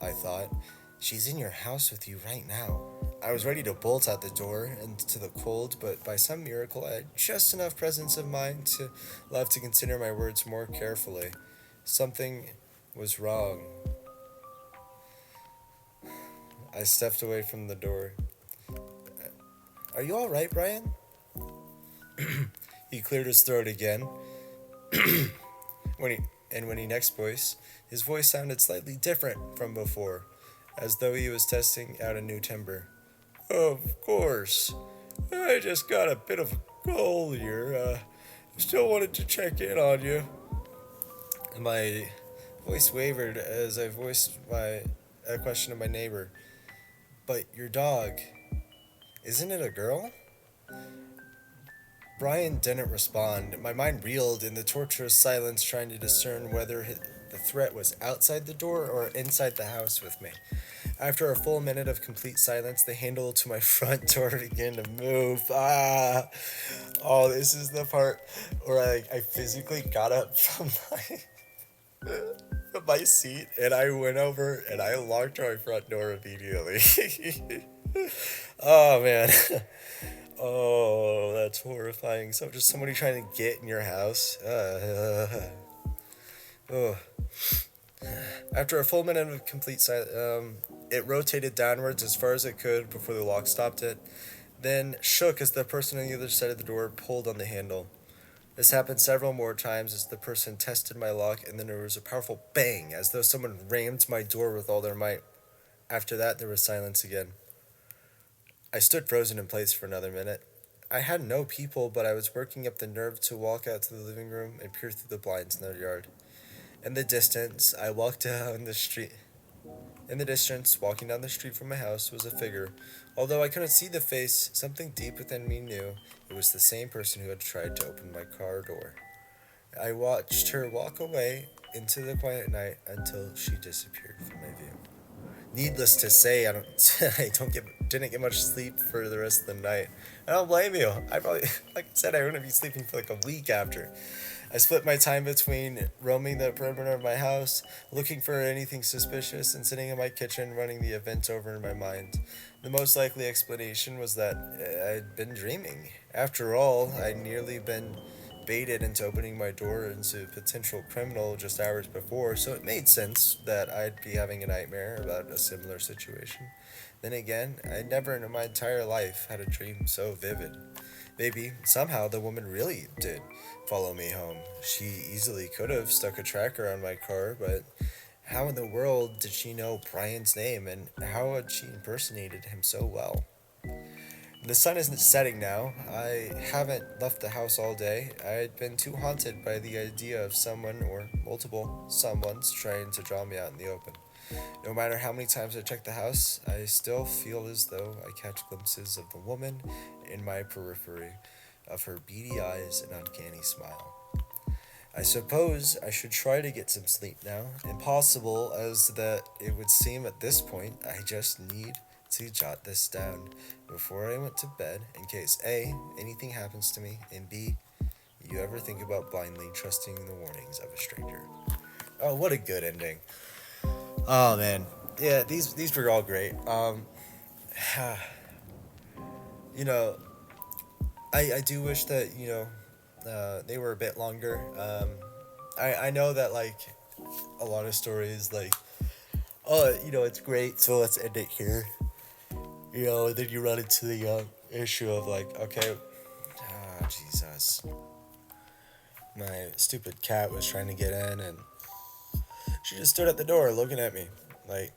I thought. "She's in your house with you right now." I was ready to bolt out the door into the cold, but by some miracle I had just enough presence of mind to love to consider my words more carefully. Something was wrong. I stepped away from the door. "Are you all right, Brian?" He cleared his throat again. when he when he next voice, his voice sounded slightly different from before, as though he was testing out a new timbre. "Of course. I just got a bit of a cold here. Still wanted to check in on you." My voice wavered as I voiced a question to my neighbor. "But your dog, isn't it a girl?" Brian didn't respond. My mind reeled in the torturous silence, trying to discern whether the threat was outside the door or inside the house with me. After a full minute of complete silence, the handle to my front door began to move. Ah! Oh, this is the part where I physically got up from my seat and I went over and I locked my front door immediately. Oh, man. Oh, that's horrifying. So just somebody trying to get in your house. Oh. After a full minute of complete silence, it rotated downwards as far as it could before the lock stopped it, then shook as the person on the other side of the door pulled on the handle. This happened several more times as the person tested my lock, and then there was a powerful bang as though someone rammed my door with all their might. After that, there was silence again. I stood frozen in place for another minute. I had no people, but I was working up the nerve to walk out to the living room and peer through the blinds in their yard. In the distance, I walked down the street. In the distance, walking down the street from my house, was a figure. Although I couldn't see the face, something deep within me knew it was the same person who had tried to open my car door. I watched her walk away into the quiet night until she disappeared from my view. Needless to say, I don't I don't get didn't get much sleep for the rest of the night. I don't blame you. I probably, like I said, I wouldn't be sleeping for like a week after. I split my time between roaming the perimeter of my house, looking for anything suspicious, and sitting in my kitchen running the events over in my mind. The most likely explanation was that I'd been dreaming. After all, I'd nearly been baited into opening my door into a potential criminal just hours before, so it made sense that I'd be having a nightmare about a similar situation. Then again, I never in my entire life had a dream so vivid. Maybe, somehow, the woman really did follow me home. She easily could have stuck a tracker on my car, but how in the world did she know Brian's name, and how had she impersonated him so well? The sun isn't setting now. I haven't left the house all day. I'd been too haunted by the idea of someone or multiple someones trying to draw me out in the open. No matter how many times I check the house, I still feel as though I catch glimpses of the woman in my periphery, of her beady eyes and uncanny smile. I suppose I should try to get some sleep now. Impossible as that it would seem at this point, I just need to jot this down before I went to bed in case A, anything happens to me, and B, you ever think about blindly trusting the warnings of a stranger. Oh, what a good ending. Oh man. Yeah, these were all great. You know, I do wish that, they were a bit longer. I know that like a lot of stories like, oh, it's great, so let's end it here. And then you run into the issue of like, okay, Jesus, my stupid cat was trying to get in, and she just stood at the door looking at me, like.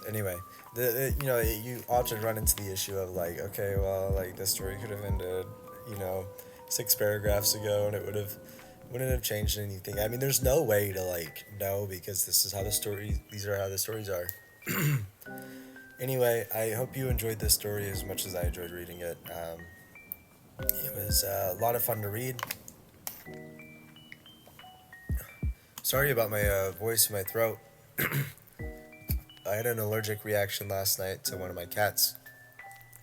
Anyway, you often run into the issue of like, okay, well, like this story could have ended, you know, 6 paragraphs ago, and it wouldn't have changed anything. I mean, there's no way to like know because this is how the story. These are how the stories are. Anyway, I hope you enjoyed this story as much as I enjoyed reading it. It was a lot of fun to read. Sorry about my voice and my throat. I had an allergic reaction last night to one of my cats.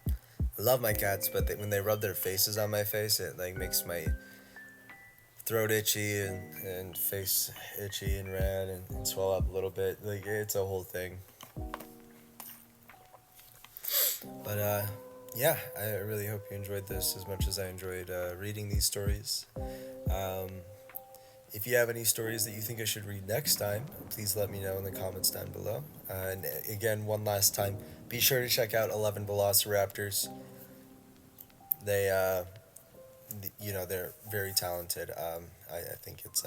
I love my cats, but when they rub their faces on my face, it like makes my throat itchy and face itchy and red and swell up a little bit. Like it's a whole thing. But yeah, I really hope you enjoyed this as much as I enjoyed reading these stories. Um, if you have any stories that you think I should read next time, please let me know in the comments down below. And again, one last time, be sure to check out 11velociraptors. They, they're very talented. I think it's,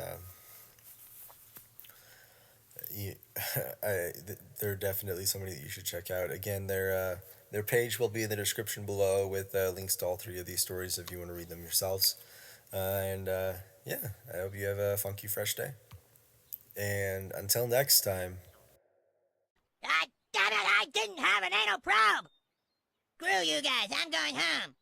you, they're definitely somebody that you should check out. Again, their page will be in the description below with links to all three of these stories if you want to read them yourselves. And yeah, I hope you have a funky, fresh day. And until next time. God damn it, I didn't have an anal probe! Screw you guys, I'm going home.